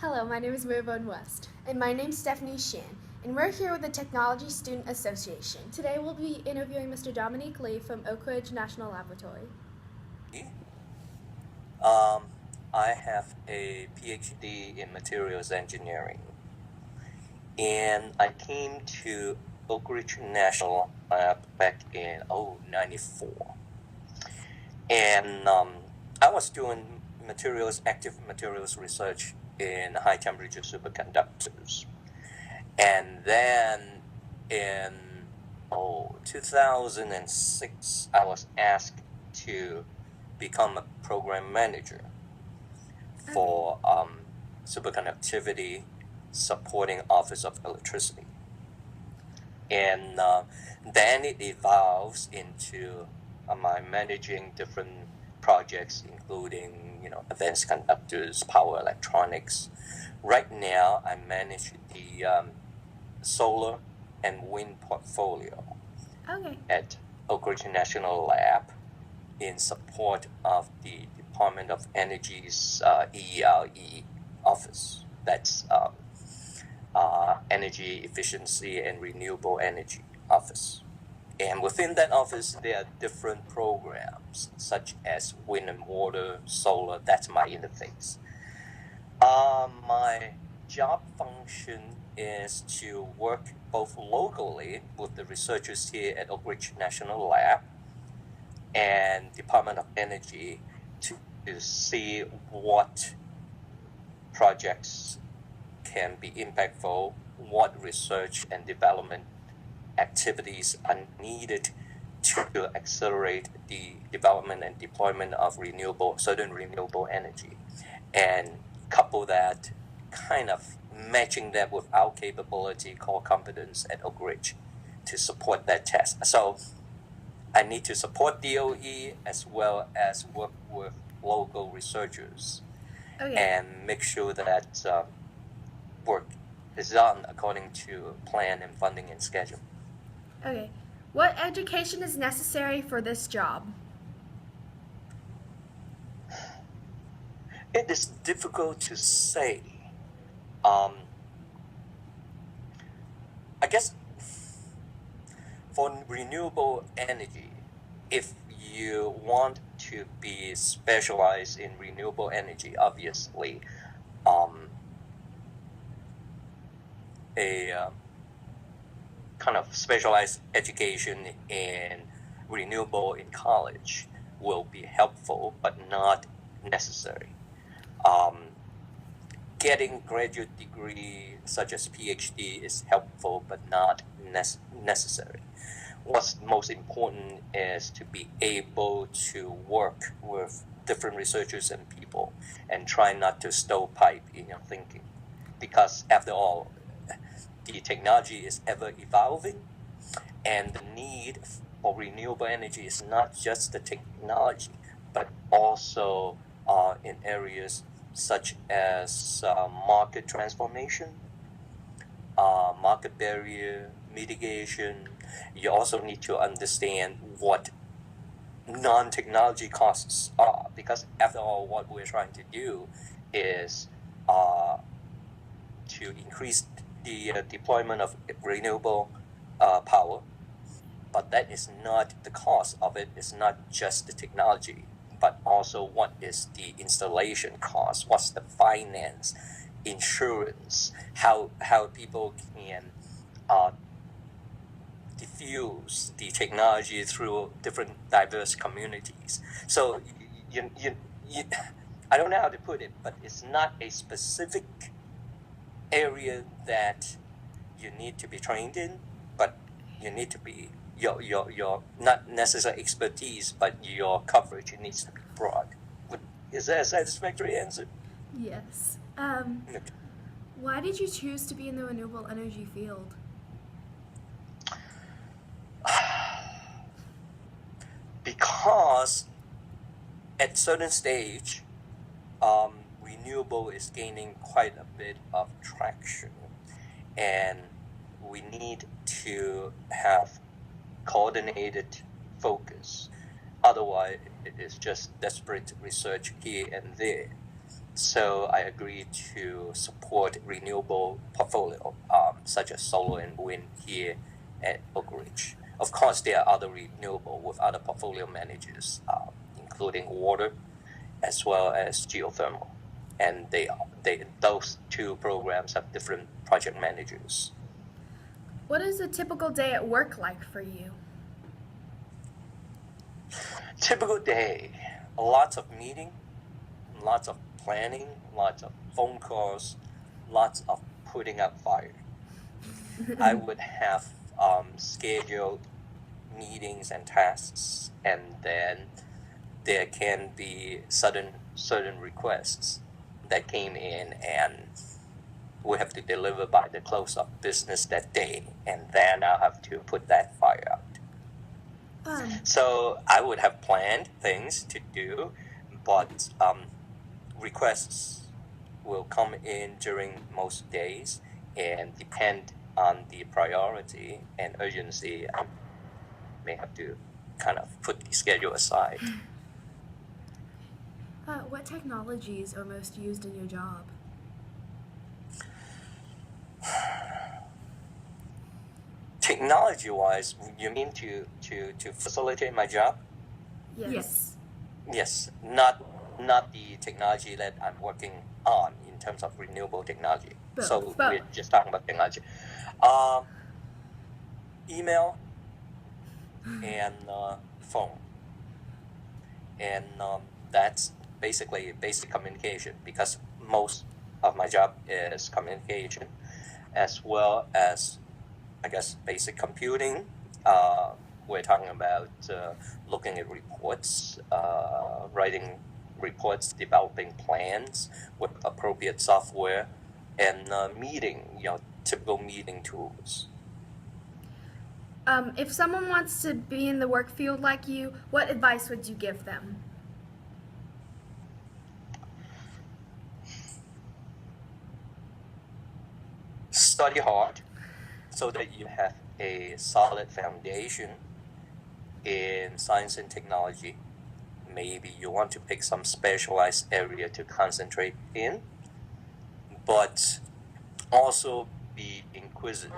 Hello, my name is Mirabone West. And my name's Stephanie Shan, and we're here with the Technology Student Association. Today we'll be interviewing Mr. Dominique Lee from Oak Ridge National Laboratory. I have a PhD in materials engineering, and I came to Oak Ridge National Lab back in 94. And I was doing active materials research in high temperature superconductors. And then in 2006, I was asked to become a program manager for superconductivity supporting Office of Electricity. And then it evolves into my managing different projects, including advanced conductors, power electronics. Right now, I manage the solar and wind portfolio at Oak Ridge National Lab in support of the Department of Energy's EERE office. That's Energy Efficiency and Renewable Energy Office. And within that office, there are different programs, such as wind and water, solar. That's my interface. My job function is to work both locally with the researchers here at Oak Ridge National Lab and Department of Energy to see what projects can be impactful, what research and development activities are needed to accelerate the development and deployment of certain renewable energy, and couple that, kind of matching that with our capability, core competence at Oak Ridge to support that task. So I need to support DOE as well as work with local researchers and make sure that work is done according to plan and funding and schedule. Okay. What education is necessary for this job? It is difficult to say. I guess for renewable energy, if you want to be specialized in renewable energy, obviously, a kind of specialized education in renewable in college will be helpful, but not necessary. Getting graduate degree such as PhD is helpful, but not necessary. What's most important is to be able to work with different researchers and people and try not to stovepipe in your thinking, because after all, the technology is ever evolving, and the need for renewable energy is not just the technology, but also in areas such as market transformation, market barrier mitigation. You also need to understand what non-technology costs are, because after all, what we're trying to do is to increase the deployment of renewable power, but that is not the cost of it. It's not just the technology, but also what is the installation cost, what's the finance, insurance, how people can diffuse the technology through different diverse communities. So I don't know how to put it, but it's not a specific area that you need to be trained in, but you need to be your not necessary expertise, but your coverage needs to be broad. Is that a satisfactory answer? Yes. Why did you choose to be in the renewable energy field? Because at certain stage, renewable is gaining quite a bit of traction, and we need to have coordinated focus. Otherwise, it is just desperate research here and there. So I agreed to support renewable portfolio, such as solar and wind here at Oak Ridge. Of course, there are other renewable with other portfolio managers, including water as well as geothermal. And those two programs have different project managers. What is a typical day at work like for you? Typical day, lots of meeting, lots of planning, lots of phone calls, lots of putting out fire. I would have scheduled meetings and tasks, and then there can be certain requests that came in, and we have to deliver by the close of business that day, and then I'll have to put that fire out. So I would have planned things to do, but requests will come in during most days, and depend on the priority and urgency, I may have to kind of put the schedule aside. What technologies are most used in your job? Technology-wise, you mean to facilitate my job? Yes. Yes, not the technology that I'm working on in terms of renewable technology. So we're just talking about technology. Email and phone, and that's basically basic communication, because most of my job is communication, as well as, I guess, basic computing. We're talking about looking at reports, writing reports, developing plans with appropriate software, and typical meeting tools. If someone wants to be in the work field like you, what advice would you give them? Study hard so that you have a solid foundation in science and technology. Maybe you want to pick some specialized area to concentrate in, but also be inquisitive.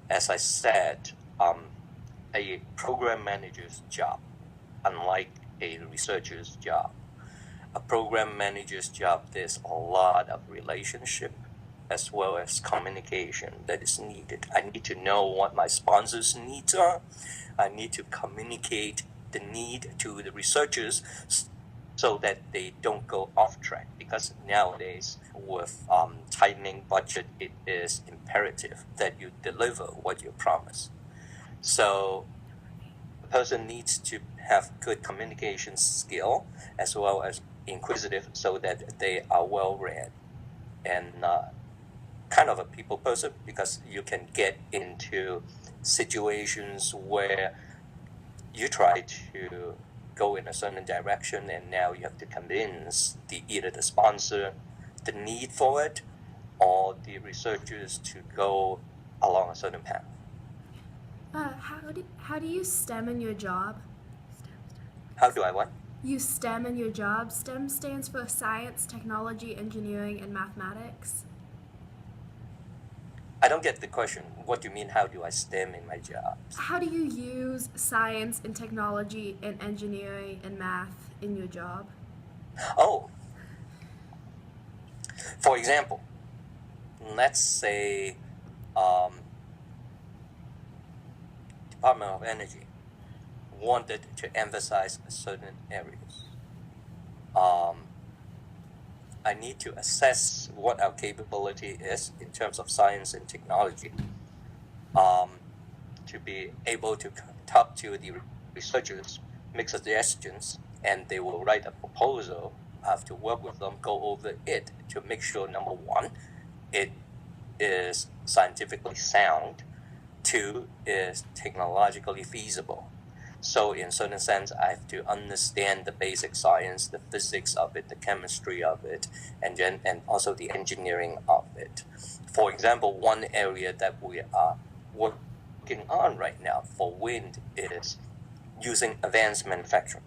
As I said, a program manager's job, unlike a researcher's job, a program manager's job, there's a lot of relationship as well as communication that is needed. I need to know what my sponsors' needs are. I need to communicate the need to the researchers so that they don't go off track, because nowadays with tightening budget, it is imperative that you deliver what you promise. So the person needs to have good communication skill as well as inquisitive, so that they are well read and kind of a people person, because you can get into situations where you try to go in a certain direction, and now you have to convince either the sponsor the need for it, or the researchers to go along a certain path. How do you STEM in your job? How do I what? You STEM in your job. STEM stands for science, technology, engineering, and mathematics. I don't get the question. What do you mean, how do I STEM in my job? How do you use science and technology and engineering and math in your job? Oh, for example, let's say Department of Energy wanted to emphasize certain areas. I need to assess what our capability is in terms of science and technology, to be able to talk to the researchers, make suggestions, and they will write a proposal. I have to work with them, go over it to make sure, number one, it is scientifically sound, two, is technologically feasible. So in certain sense, I have to understand the basic science, the physics of it, the chemistry of it, and also the engineering of it. For example, one area that we are working on right now for wind is using advanced manufacturing.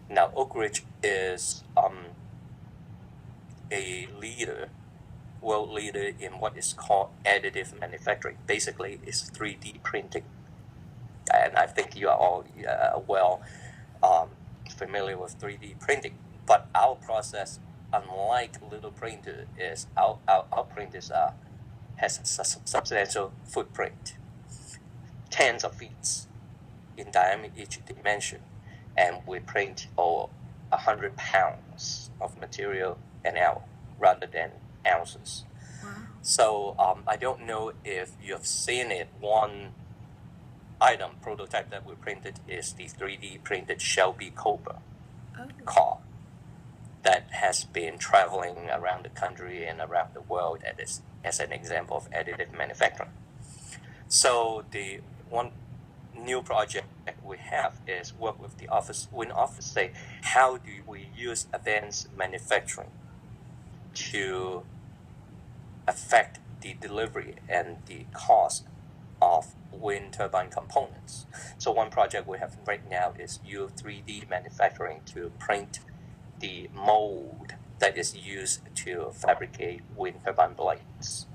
Now, Oak Ridge is a world leader in what is called additive manufacturing. Basically, it's 3D printing. And I think you are all well familiar with 3D printing. But our process, unlike little printer, is our printers has a substantial footprint, tens of feet in diameter each dimension, and we print over 100 pounds of material an hour rather than ounces. Wow. So I don't know if you've seen it. One item prototype that we printed is the 3D printed Shelby Cobra car that has been traveling around the country and around the world as an example of additive manufacturing. So the one new project we have is work with the Wind Office, say how do we use advanced manufacturing to affect the delivery and the cost of wind turbine components. So one project we have right now is use 3D manufacturing to print the mold that is used to fabricate wind turbine blades.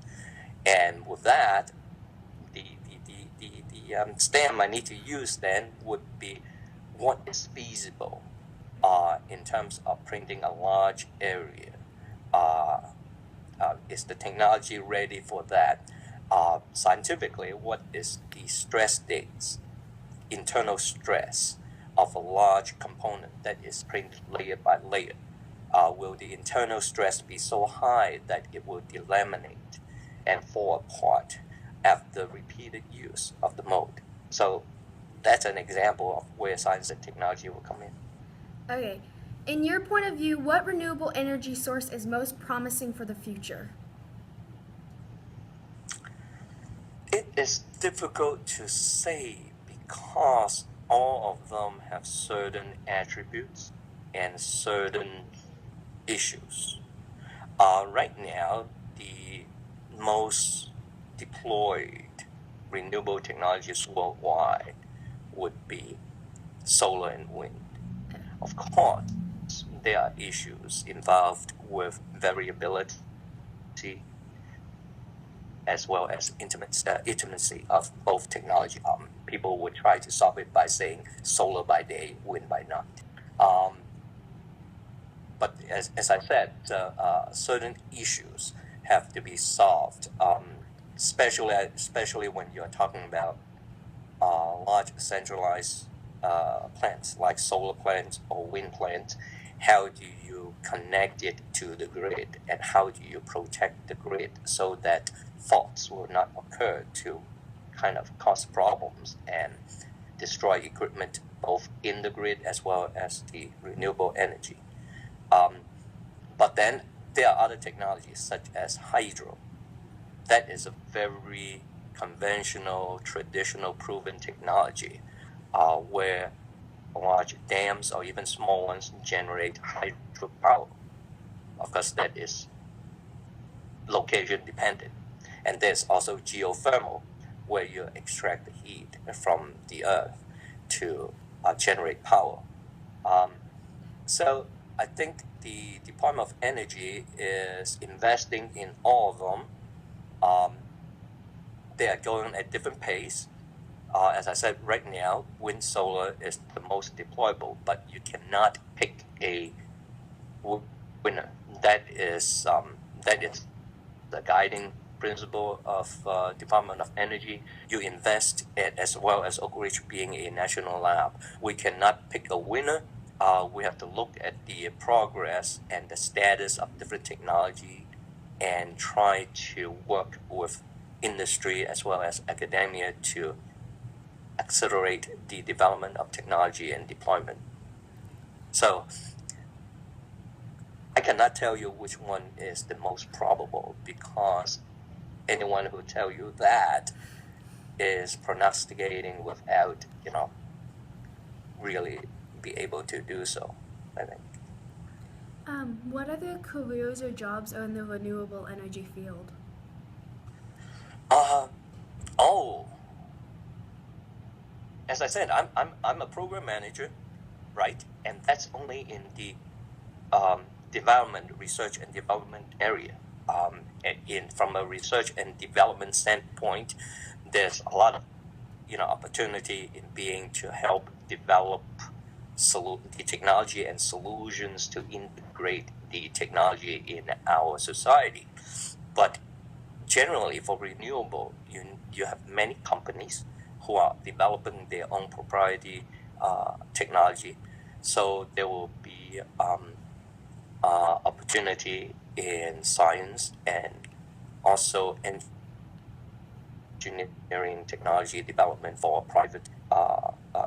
And with that, the stem I need to use then would be what is feasible in terms of printing a large area. Is the technology ready for that? Scientifically, what is the stress states, internal stress of a large component that is printed layer by layer? Will the internal stress be so high that it will delaminate and fall apart after repeated use of the mold? So that's an example of where science and technology will come in. Okay. In your point of view, what renewable energy source is most promising for the future? It is difficult to say because all of them have certain attributes and certain issues. Right now, the most deployed renewable technologies worldwide would be solar and wind. Of course, there are issues involved with variability as well as intimacy of both technology. People would try to solve it by saying solar by day, wind by night. But as I said, certain issues have to be solved, especially when you're talking about large centralized plants like solar plants or wind plants. How do you connect it to the grid, and how do you protect the grid so that faults will not occur to kind of cause problems and destroy equipment both in the grid as well as the renewable energy? But then there are other technologies such as hydro. That is a very conventional, traditional, proven technology where large dams or even small ones generate hydropower. Of course, that is location dependent. And there's also geothermal, where you extract the heat from the earth to generate power. So I think the Department of Energy is investing in all of them. They are going at different pace. As I said, right now, wind solar is the most deployable, but you cannot pick a winner. That is the guiding principle of Department of Energy. You invest it as well as Oak Ridge being a national lab. We cannot pick a winner. We have to look at the progress and the status of different technology and try to work with industry as well as academia to accelerate the development of technology and deployment. So I cannot tell you which one is the most probable, because anyone who tell you that is prognosticating without, really be able to do so, I think. What other careers or jobs are in the renewable energy field? Oh, as I said, I'm a program manager, right? And that's only in the research and development area. From a research and development standpoint, there's a lot of opportunity in being to help develop the technology and solutions to integrate the technology in our society. But generally, for renewable, you have many companies who are developing their own proprietary technology. So there will be opportunity in science and also engineering technology development for private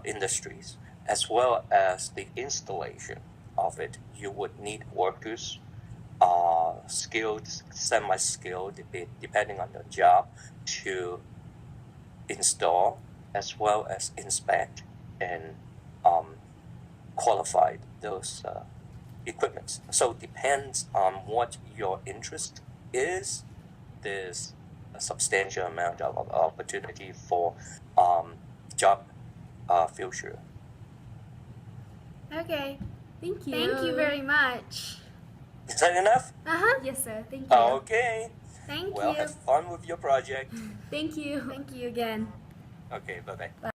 industries, as well as the installation of it. You would need workers, skilled, semi-skilled, depending on the job, to install as well as inspect and qualify those equipments. So it depends on what your interest is. There's a substantial amount of opportunity for job future. Okay. Thank you. Thank you very much. Is that enough? Uh-huh. Yes, sir. Thank you. Okay. Thank Well, you. have fun with your project. Thank you. Thank you again. Okay, bye-bye. Bye.